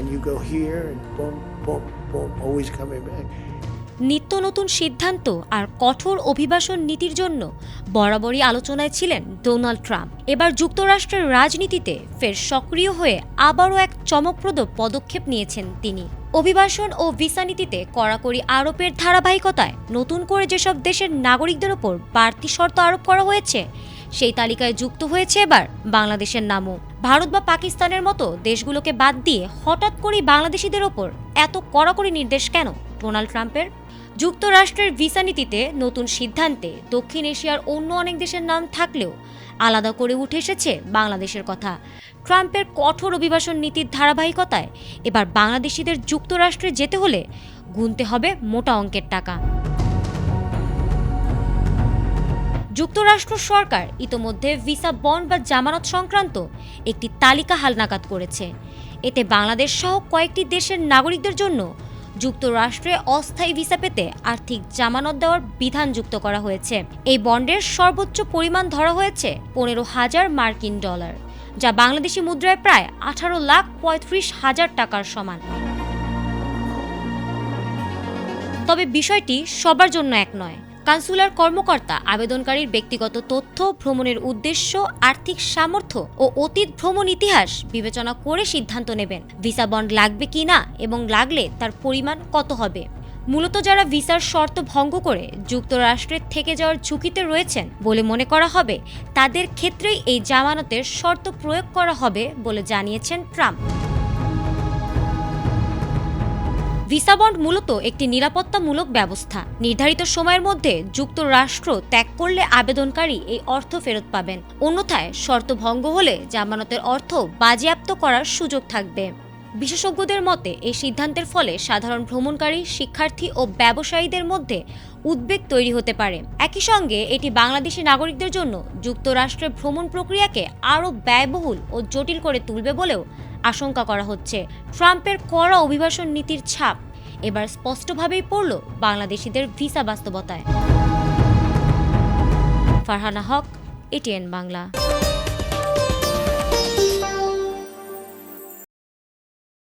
and you go here and boom, boom, boom, always coming back. নিত্য নতুন সিদ্ধান্ত আর কঠোর অভিবাসন নীতির জন্য বরাবরই আলোচনায় ছিলেন ডোনাল্ড ট্রাম্প। এবার যুক্তরাষ্ট্রের রাজনীতিতে ফের সক্রিয় হয়ে আবারও এক চমকপ্রদ পদক্ষেপ নিয়েছেন তিনি। অভিবাসন ও ভিসা নীতিতে কড়াকড়ি আরোপের ধারাবাহিকতায় নতুন করে যেসব দেশের নাগরিকদের ওপর বাড়তি শর্ত আরোপ করা হয়েছে, সেই তালিকায় যুক্ত হয়েছে এবার বাংলাদেশের নামও। ভারত বা পাকিস্তানের মতো দেশগুলোকে বাদ দিয়ে হঠাৎ করেই বাংলাদেশিদের ওপর এত কড়াকড়ি নির্দেশ কেন ডোনাল্ড ট্রাম্পের? যুক্তরাষ্ট্রের ভিসা নীতিতে নতুন সিদ্ধান্তে দক্ষিণ এশিয়ার অন্য অনেক দেশের নাম থাকলেও আলাদা করে উঠে এসেছে বাংলাদেশের কথা। ট্রাম্পের কঠোর অভিবাসন নীতির ধারাবাহিকতায় এবার বাংলাদেশিদের যুক্তরাষ্ট্রে যেতে হলে গুনতে হবে মোটা অঙ্কের টাকা। যুক্তরাষ্ট্র সরকার ইতোমধ্যে ভিসা বন্ড বা জামানত সংক্রান্ত একটি তালিকা হালনাগাদ করেছে। এতে বাংলাদেশ সহ কয়েকটি দেশের নাগরিকদের জন্য যুক্তরাষ্ট্রে অস্থায়ী ভিসা পেতে আর্থিক জামানত দেওয়ার বিধান যুক্ত করা হয়েছে। এই বন্ডের সর্বোচ্চ পরিমাণ ধরা হয়েছে $15,000 মার্কিন, যা বাংলাদেশি মুদ্রায় প্রায় 18,35,000 টাকার সমান। তবে বিষয়টি সবার জন্য এক নয়। কনসুলার কর্মকর্তা আবেদনকারীর ব্যক্তিগত তথ্য, ভ্রমণের উদ্দেশ্য, আর্থিক সামর্থ্য ও অতীত ভ্রমণ ইতিহাস বিবেচনা করে সিদ্ধান্ত নেবেন ভিসা বন্ড লাগবে কিনা এবং লাগলে তার পরিমাণ কত হবে। মূলত যারা ভিসার শর্ত ভঙ্গ করে যুক্তরাষ্ট্রে থেকে যাওয়ার ঝুঁকিতে রয়েছেন বলে মনে করা হবে, তাদের ক্ষেত্রেই এই জামানতের শর্ত প্রয়োগ করা হবে বলে জানিয়েছেন ট্রাম্প। ভিসা বন্ড মূলত একটি নিরাপত্তামূলক ব্যবস্থা। নির্ধারিত সময়ের মধ্যে যুক্তরাষ্ট্র ত্যাগ করলে আবেদনকারী এই অর্থ ফেরত পাবেন। অন্যথায় শর্ত ভঙ্গ হলে জামানতের অর্থ বাজেয়াপ্ত করার সুযোগ থাকবে। বিশেষজ্ঞদের মতে এই সিদ্ধান্তের ফলে সাধারণ ভ্রমণকারী, শিক্ষার্থী ও ব্যবসায়ীদের মধ্যে উদ্বেগ তৈরি হতে পারে। একই সঙ্গে এটি বাংলাদেশি নাগরিকদের জন্য যুক্তরাষ্ট্রের ভ্রমণ প্রক্রিয়াকে আরও ব্যয়বহুল ও জটিল করে তুলবে বলেও আশঙ্কা করা হচ্ছে। ট্রাম্পের কড়া অভিবাসন নীতির ছাপ এবার স্পষ্টভাবেই পড়ল বাংলাদেশিদের ভিসা বাস্তবতায়। ফারহানা হক, এটিএন বাংলা।